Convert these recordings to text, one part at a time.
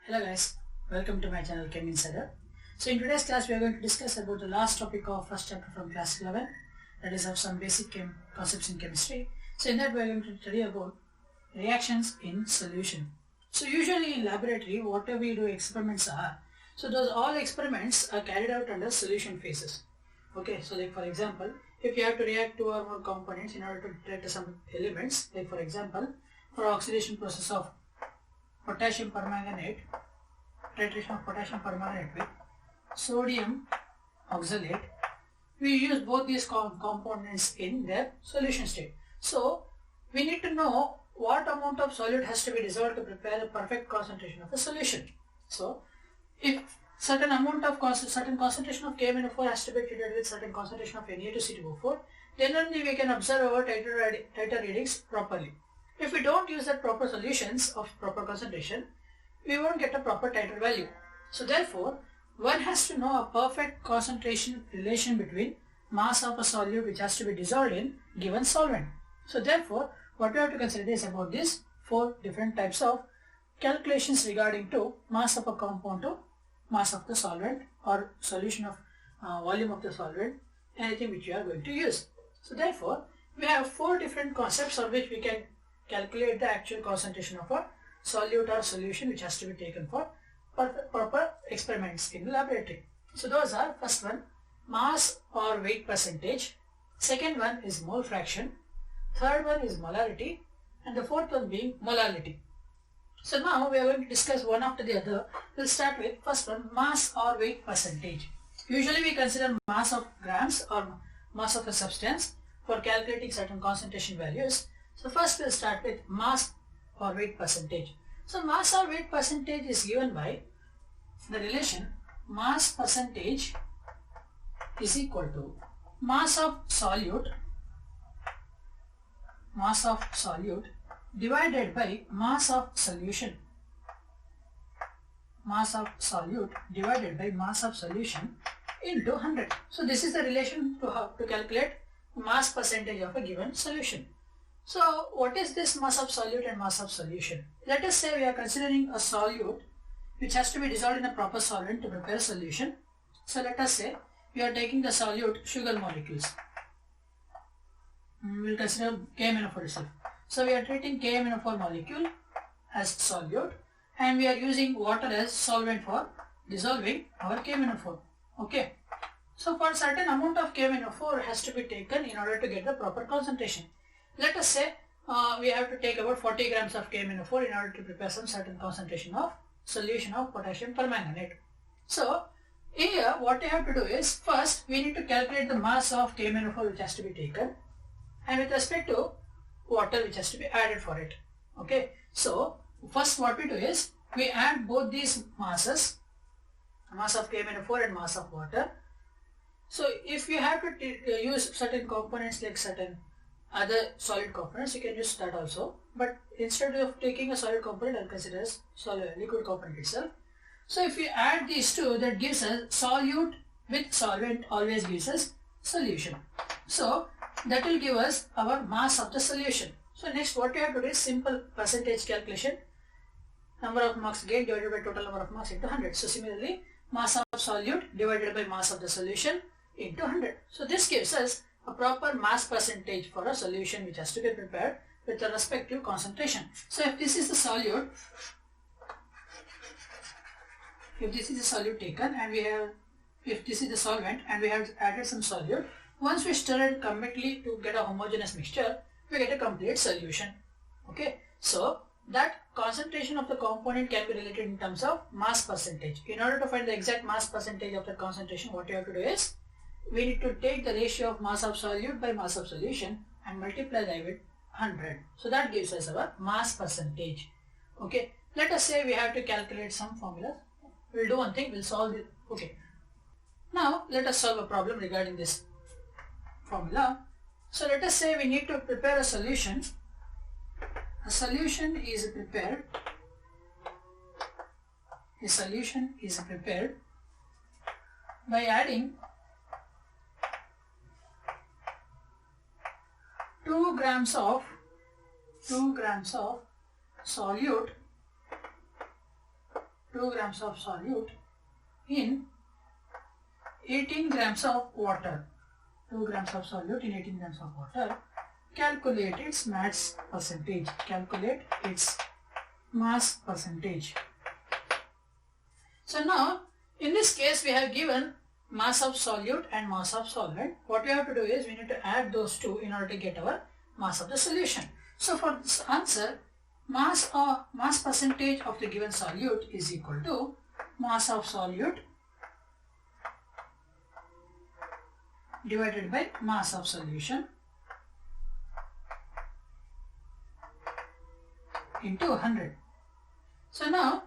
Hello guys, welcome to my channel Chem Insider. So in today's class we are going to discuss about the last topic of first chapter from class 11, that is of some basic concepts in chemistry. So in that we are going to study about reactions in solution. So usually in laboratory whatever we do experiments are, so those all experiments are carried out under solution phases. Okay, so like for example, if you have to react two or more components in order to react some elements, like for example, for oxidation process of potassium permanganate, titration of potassium permanganate with sodium oxalate, we use both these components in their solution state. So we need to know what amount of solute has to be dissolved to prepare the perfect concentration of the solution. So if certain amount of certain concentration of KMnO4 has to be treated with certain concentration of Na2CO4, then only we can observe our titer readings properly. If we don't use that proper solutions of proper concentration, we won't get a proper titer value. So therefore, one has to know a perfect concentration relation between mass of a solute which has to be dissolved in given solvent. So therefore, what we have to consider is about these four different types of calculations regarding to mass of a compound to mass of the solvent or solution of volume of the solvent, anything which you are going to use. So therefore, we have four different concepts on which we can calculate the actual concentration of a solute or solution which has to be taken for proper experiments in the laboratory. So those are, first one, mass or weight percentage, second one is mole fraction, third one is molarity, and the fourth one being molality. So now we are going to discuss one after the other. We'll start with first one, mass or weight percentage. Usually we consider mass of grams or mass of a substance for calculating certain concentration values. So first we'll start with mass or weight percentage. So mass or weight percentage is given by the relation mass percentage is equal to mass of solute divided by mass of solution. Mass of solute divided by mass of solution into 100. So this is the relation to how to calculate mass percentage of a given solution. So what is this mass of solute and mass of solution? Let us say we are considering a solute which has to be dissolved in a proper solvent to prepare a solution. So let us say we are taking the solute sugar molecules. We will consider KMnO4 itself. So we are treating KMnO4 molecule as solute and we are using water as solvent for dissolving our KMnO4. Okay. So for certain amount of KMnO4 has to be taken in order to get the proper concentration. Let us say we have to take about 40 grams of KMnO4 in order to prepare some certain concentration of solution of potassium permanganate. So here what we have to do is, first we need to calculate the mass of KMnO4 which has to be taken and with respect to water which has to be added for it. Okay. So first what we do is we add both these masses, mass of KMnO4 and mass of water. So if you have to use certain components like certain other solid components, you can use that also, but instead of taking a solid component, I'll consider as solid liquid component itself. So if you add these two, that gives us solute with solvent always gives us solution. So that will give us our mass of the solution. So next what you have to do is simple percentage calculation, number of marks gained divided by total number of marks into 100. So similarly, mass of solute divided by mass of the solution into 100. So this gives us a proper mass percentage for a solution which has to be prepared with the respective concentration. So if this is the solute, taken and if this is the solvent and we have added some solute, once we stir it completely to get a homogeneous mixture, we get a complete solution. Okay, so that concentration of the component can be related in terms of mass percentage. In order to find the exact mass percentage of the concentration, what you have to do is we need to take the ratio of mass of solute by mass of solution and multiply that with 100. So that gives us our mass percentage. Okay, let us say we have to calculate some formulas. We'll do one thing, we'll solve it. Okay, now let us solve a problem regarding this formula. So let us say we need to prepare a solution. A solution is prepared by adding 2 grams of solute 2 grams of solute in 18 grams of water. 2 grams of solute in 18 grams of water. Calculate its mass percentage. Calculate its mass percentage. So now, in this case, we have given mass of solute and mass of solvent. What we have to do is we need to add those two in order to get our mass of the solution. So for this answer, mass percentage of the given solute is equal to mass of solute divided by mass of solution into 100. So now,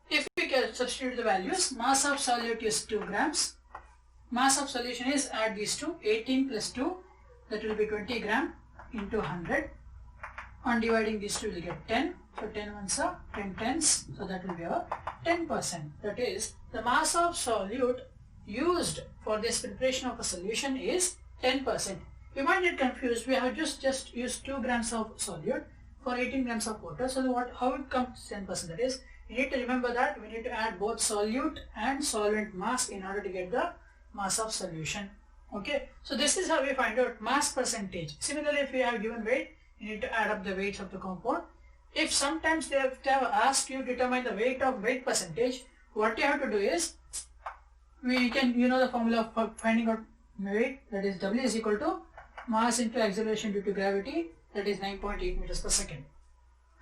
if we can substitute the values, mass of solute is 2 grams, mass of solution is, add these two, 18 plus 2, that will be 20 gram into 100. On dividing these two, we will get 10. So 10 ones are 10 tenths, so that will be our 10%. That is, the mass of solute used for this preparation of a solution is 10%. You might get confused. We have just used 2 grams of solute for 18 grams of water. So how it comes 10%? That is, you need to remember that we need to add both solute and solvent mass in order to get the mass of solution. Okay, so this is how we find out mass percentage. Similarly, if we have given weight, you need to add up the weights of the compound. If sometimes they have asked you to determine the weight percentage, what you have to do is, you know the formula for finding out weight, that is W is equal to mass into acceleration due to gravity, that is 9.8 meters per second.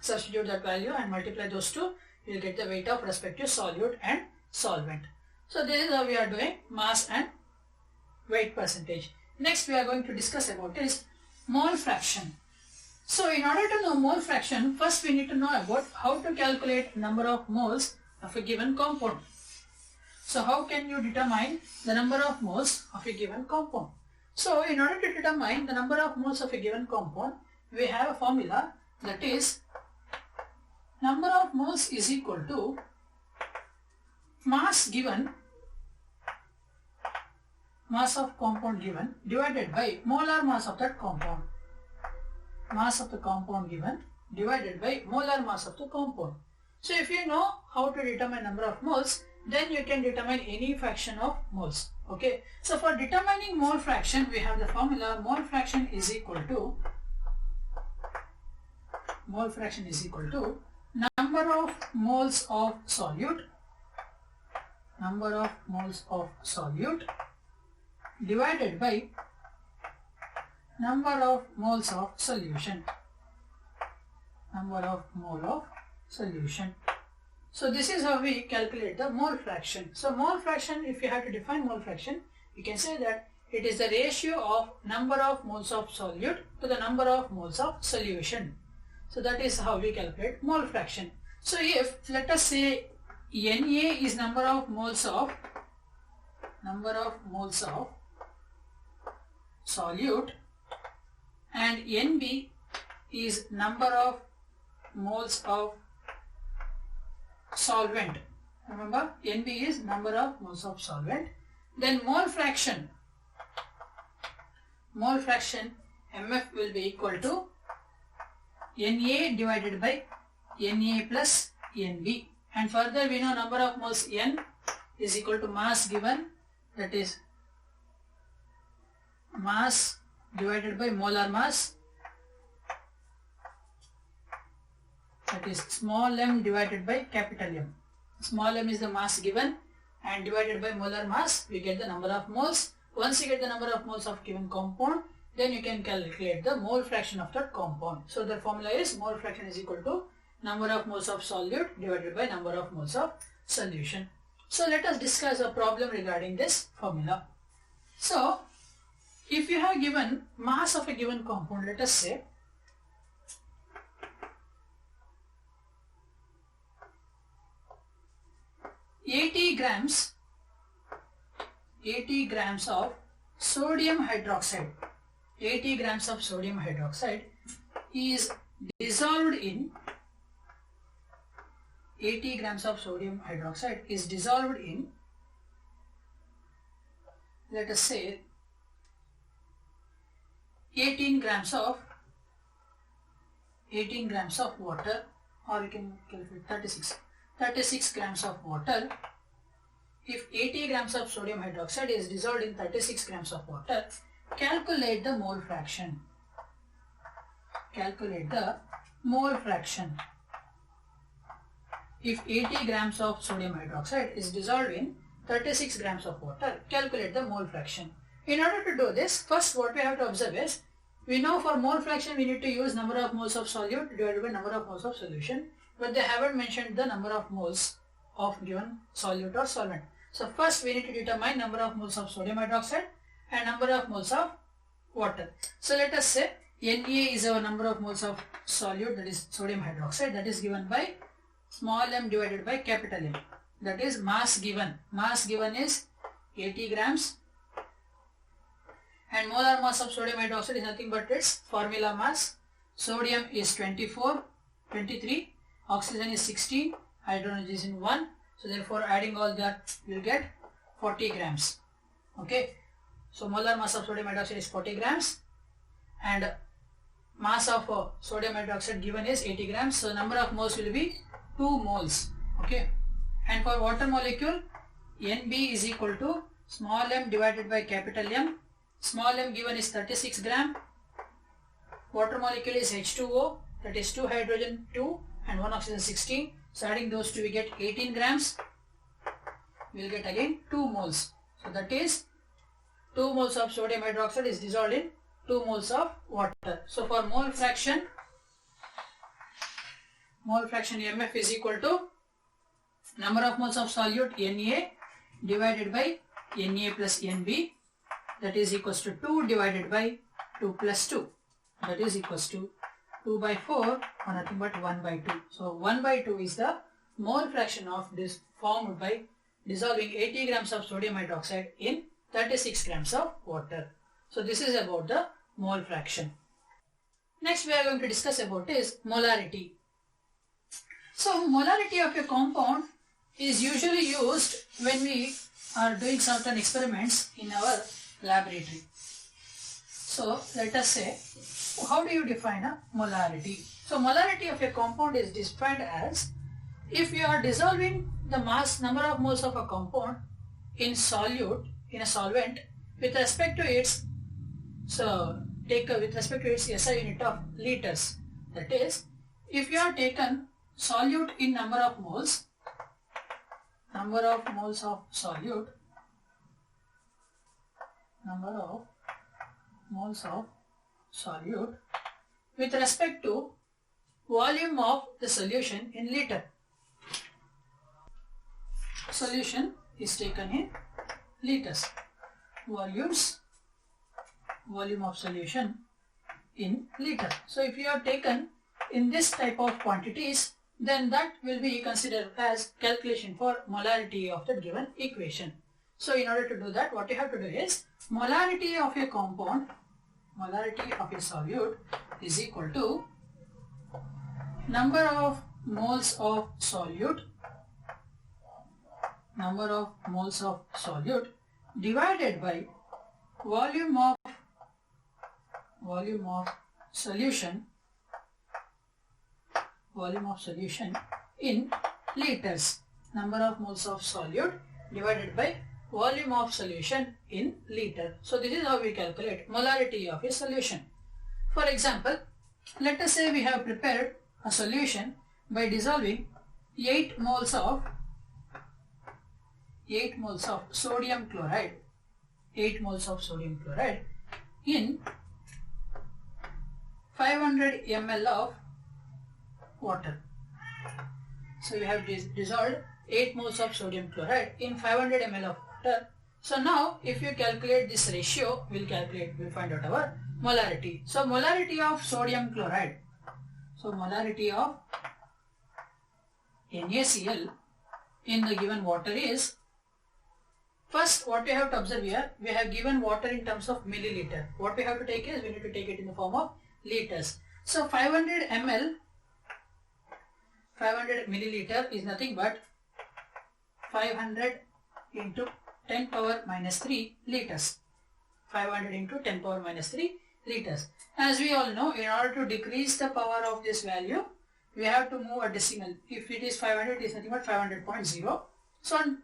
Substitute that value and multiply those two, you will get the weight of respective solute and solvent. So this is how we are doing mass and weight percentage. Next we are going to discuss about is mole fraction. So in order to know mole fraction, first we need to know about how to calculate number of moles of a given compound. So how can you determine the number of moles of a given compound? So in order to determine the number of moles of a given compound, we have a formula, that is number of moles is equal to mass given, mass of compound given, divided by molar mass of that compound. Mass of the compound given divided by molar mass of the compound. So if you know how to determine number of moles, then you can determine any fraction of moles. Okay, so for determining mole fraction, we have the formula mole fraction is equal to number of moles of solute divided by number of moles of solution. So this is how we calculate the mole fraction. So mole fraction, if you have to define mole fraction, you can say that it is the ratio of number of moles of solute to the number of moles of solution. So that is how we calculate mole fraction. So if, let us say, Na is number of moles of solute and Nb is number of moles of solvent. Remember, Nb is number of moles of solvent. Then mole fraction Mf will be equal to Na divided by Na plus Nb. And further we know number of moles N is equal to mass given, that is mass divided by molar mass, that is small m divided by capital M. Small m is the mass given and divided by molar mass, we get the number of moles. Once you get the number of moles of given compound, then you can calculate the mole fraction of that compound. So the formula is mole fraction is equal to number of moles of solute divided by number of moles of solution. So let us discuss a problem regarding this formula. So if you have given mass of a given compound, let us say 80 grams of sodium hydroxide. 80 grams of sodium hydroxide is dissolved in 80 grams of sodium hydroxide is dissolved in, let us say, 18 grams of water, or you can calculate 36 36 grams of water, if 80 grams of sodium hydroxide is dissolved in 36 grams of water, calculate the mole fraction. Calculate the mole fraction. If 80 grams of sodium hydroxide is dissolved in 36 grams of water, calculate the mole fraction. In order to do this, first what we have to observe is, we know for mole fraction we need to use number of moles of solute divided by number of moles of solution, but they haven't mentioned the number of moles of given solute or solvent. So first we need to determine number of moles of sodium hydroxide and number of moles of water. So let us say Na is our number of moles of solute, that is sodium hydroxide, that is given by small m divided by capital M. That is mass given. Mass given is 80 grams and molar mass of sodium hydroxide is nothing but its formula mass. Sodium is 23, oxygen is 16, hydrogen is in 1. So therefore adding all that you will get 40 grams. Okay. So molar mass of sodium hydroxide is 40 grams and mass of sodium hydroxide given is 80 grams. So number of moles will be 2 moles. Okay. And for water molecule, Nb is equal to small m divided by capital M. Small m given is 36 gram. Water molecule is H2O, that is 2 hydrogen 2 and 1 oxygen 16. So adding those two we get 18 grams. We will get again 2 moles. So that is 2 moles of sodium hydroxide is dissolved in 2 moles of water. So for mole fraction MF is equal to number of moles of solute Na divided by Na plus Nb, that is equals to 2 divided by 2 plus 2, that is equals to 2 by 4 or nothing but 1 by 2. So 1 by 2 is the mole fraction of this formed by dissolving 80 grams of sodium hydroxide in 36 grams of water. So this is about the mole fraction. Next we are going to discuss about is molarity. So molarity of a compound is usually used when we are doing certain experiments in our laboratory. So let us say, how do you define a molarity? So molarity of a compound is defined as, if you are dissolving the mass number of moles of a compound in solute, in a solvent, with respect to its, with respect to its SI unit of liters. That is, if you are taken solute in number of moles of solute, with respect to volume of the solution in liter. Solution is taken in liters. Volume of solution in liter. So if you are taken in this type of quantities, then that will be considered as calculation for molarity of the given equation. So in order to do that, what you have to do is, molarity of a compound, molarity of a solute is equal to number of moles of solute divided by volume of solution in liters. Number of moles of solute divided by volume of solution in liter. So this is how we calculate molarity of a solution. For example, let us say we have prepared a solution by dissolving 8 moles of sodium chloride, in 500 ml of water. So you have dissolved 8 moles of sodium chloride in 500 ml of water. So now if you calculate this ratio, we'll find out our molarity. So molarity of sodium chloride, so molarity of NaCl in the given water is, first what we have to observe here, we have given water in terms of milliliter. What we have to take is, we need to take it in the form of liters. So 500 milliliter is nothing but 500 into 10 power minus 3 liters. 500 into 10 power minus 3 liters. As we all know, in order to decrease the power of this value, we have to move a decimal. If it is 500, it is nothing but 500.0. So on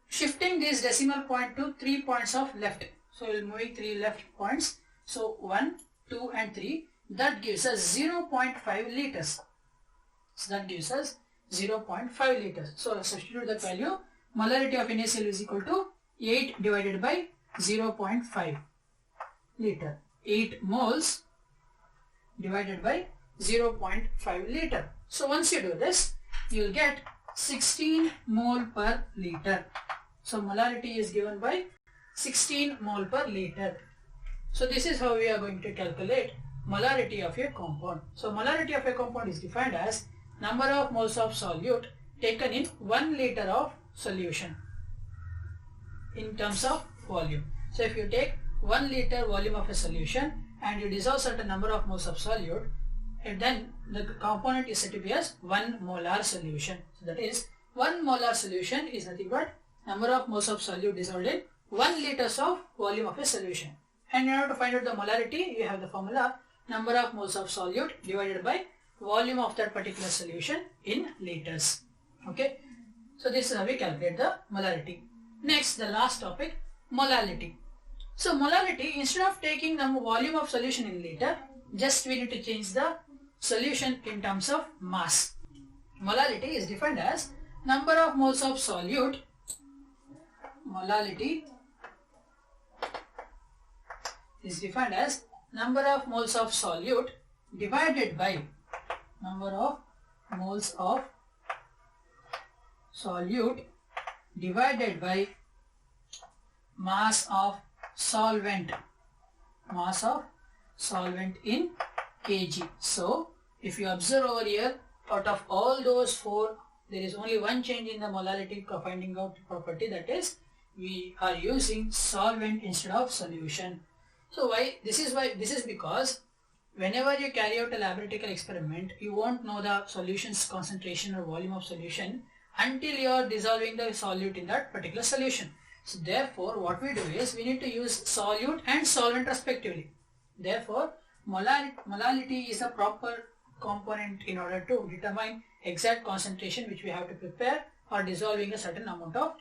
shifting this decimal point to 3 points of left, so we will move 3 left points. So 1, 2 and 3, that gives us 0.5 liters. So that gives us 0.5 liters. So substitute that value. Molarity of NaCl is equal to 8 divided by 0.5 liter. 8 moles divided by 0.5 liter. So once you do this, you will get 16 mole per liter. So molarity is given by 16 mole per liter. So this is how we are going to calculate molarity of a compound. So molarity of a compound is defined as number of moles of solute taken in 1 liter of solution in terms of volume. So if you take 1 liter volume of a solution and you dissolve certain number of moles of solute, and then the component is said to be as 1 molar solution. So that is 1 molar solution is nothing but number of moles of solute dissolved in 1 liters of volume of a solution. And in order to find out the molarity, you have the formula number of moles of solute divided by volume of that particular solution in liters. Okay. So this is how we calculate the molarity. Next, the last topic, molality. So molality, instead of taking the volume of solution in liter, just we need to change the solution in terms of mass. Molality is defined as number of moles of solute. Molality is defined as number of moles of solute divided by number of moles of solute divided by mass of solvent. Mass of solvent in kg. So if you observe over here, out of all those 4, there is only one change in the molality finding out property, that is we are using solvent instead of solution. So why? This is because whenever you carry out a laboratory experiment, you won't know the solution's concentration or volume of solution until you are dissolving the solute in that particular solution. So therefore what we do is we need to use solute and solvent respectively. Therefore molality is a proper component in order to determine exact concentration which we have to prepare or dissolving a certain amount of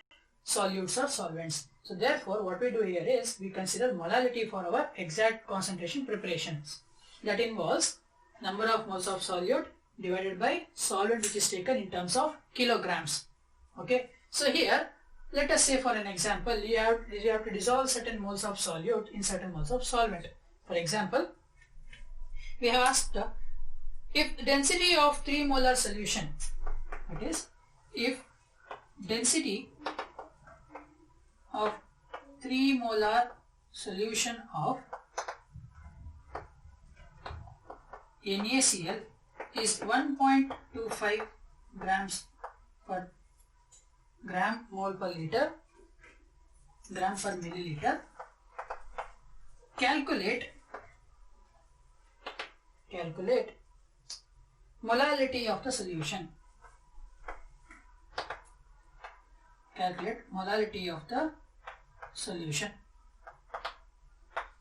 solutes or solvents. So therefore what we do here is we consider molality for our exact concentration preparations. That involves number of moles of solute divided by solvent which is taken in terms of kilograms. Okay. So here let us say for an example you have to dissolve certain moles of solute in certain moles of solvent. For example, we have asked if density of 3 molar solution, that is if density of 3 molar solution of NaCl is 1.25 grams per gram mole per liter, gram per milliliter, calculate molality of the solution. Calculate molality of the solution.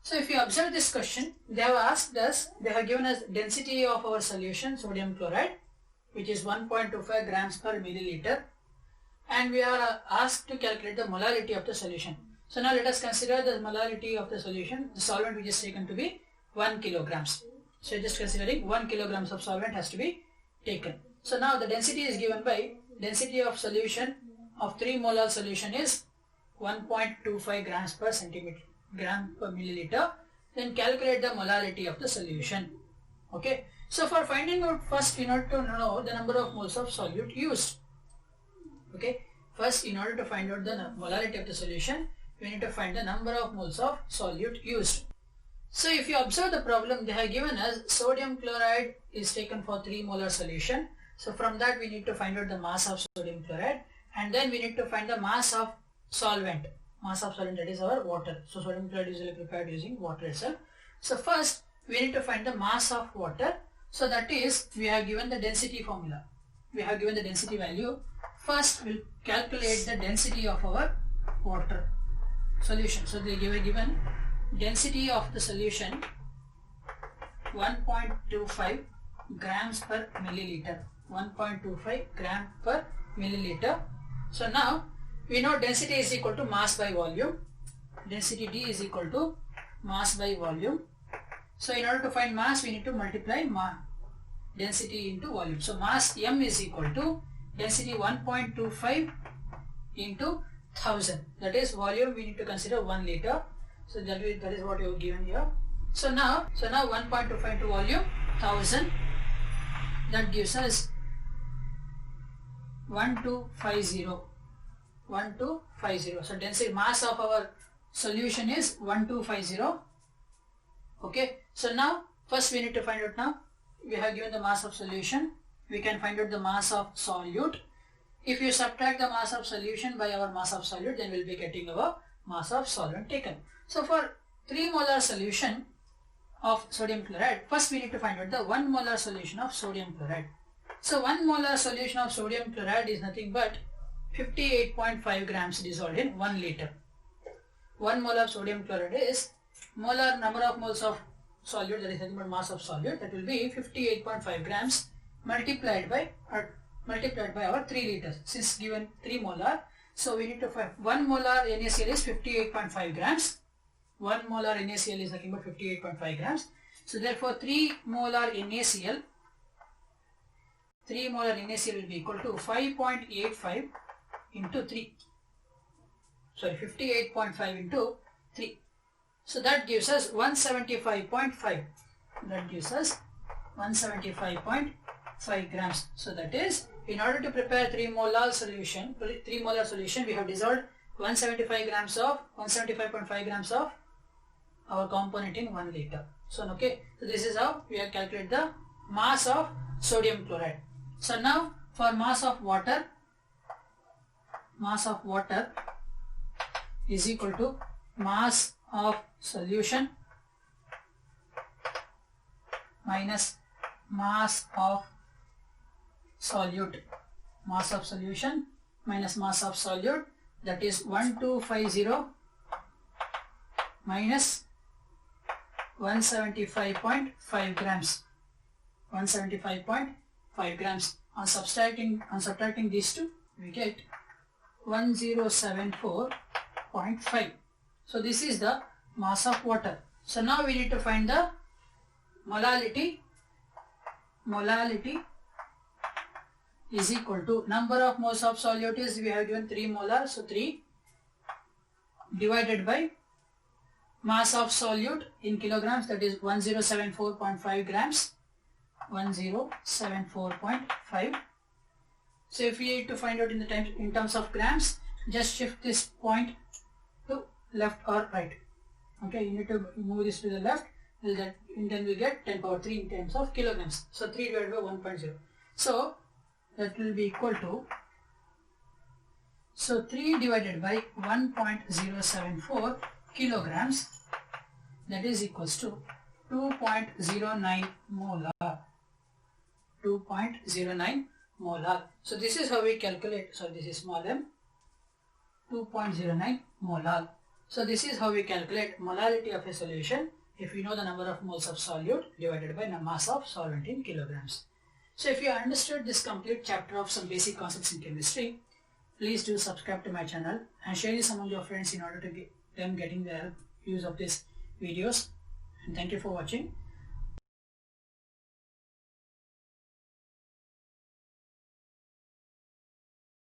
So if you observe this question, they have asked us, they have given us density of our solution, sodium chloride, which is 1.25 grams per milliliter, and we are asked to calculate the molality of the solution. So now let us consider the molality of the solution, the solvent which is taken to be 1 kilograms. So just considering 1 kilograms of solvent has to be taken. So now the density is given by density of solution of 3 molar solution is 1.25 grams per centimeter, gram per milliliter. Then calculate the molality of the solution. Okay. So for finding out, first in order to know the number of moles of solute used. Okay. First, in order to find out the molality of the solution, we need to find the number of moles of solute used. So if you observe the problem, they have given us sodium chloride is taken for 3 molar solution. So from that we need to find out the mass of sodium chloride, and then we need to find the mass of solvent. Mass of solvent, that is our water. So sodium chloride is usually prepared using water itself. So first we need to find the mass of water. So that is, we have given the density formula. We have given the density value. First we'll calculate the density of our water solution. So they give a given density of the solution 1.25 grams per milliliter. 1.25 gram per milliliter. So now we know density is equal to mass by volume. Density D is equal to mass by volume. So in order to find mass, we need to multiply density into volume. So mass M is equal to density 1.25 into 1000. That is volume we need to consider 1 liter. So that is what you have given here. So now 1.25 into volume 1000. That gives us 1250. 1250. So density mass of our solution is 1250. Okay. So now first we need to find out, now we have given the mass of solution. We can find out the mass of solute. If you subtract the mass of solution by our mass of solute, then we will be getting our mass of solvent taken. So for 3 molar solution of sodium chloride, first we need to find out the 1 molar solution of sodium chloride. So 1 molar solution of sodium chloride is nothing but 58.5 grams dissolved in 1 liter. 1 mole of sodium chloride is molar number of moles of solute, that is nothing but mass of solute, that will be 58.5 grams multiplied by our 3 liters. Since given 3 molar, so we need to find 1 molar NaCl is 58.5 grams. 1 molar NaCl is nothing but 58.5 grams. So therefore 3 molar NaCl will be equal to 5.85 into 3. Sorry, 58.5 into 3. So that gives us 175.5. That gives us 175.5 grams. So that is, in order to prepare 3 molar solution, we have dissolved 175.5 grams of our component in 1 liter. So okay, so this is how we have calculated the mass of sodium chloride. So now for mass of water is equal to mass of solution minus mass of solute. Mass of solution minus mass of solute, that is 1250 minus 175.5 grams. 175.5 grams. On subtracting these two, we get 1074.5. So this is the mass of water. So now we need to find the molality. Molality is equal to number of moles of solute is, we have given 3 molar, so 3 divided by mass of solute in kilograms, that is 1074.5 grams. 1074.5. So if we need to find out in terms of grams, just shift this point to left or right. Okay, you need to move this to the left, and then we get 10 power 3 in terms of kilograms. So 3 divided by 1.0. So that will be equal to, so 3 divided by 1.074 kilograms, that is equals to 2.09 molar. 2.09 molar. So this is how we calculate, so this is small m, 2.09 molar. So this is how we calculate molality of a solution if we know the number of moles of solute divided by the mass of solvent in kilograms. So if you understood this complete chapter of some basic concepts in chemistry, please do subscribe to my channel and share this among your friends in order to get them getting the use of these videos. And thank you for watching.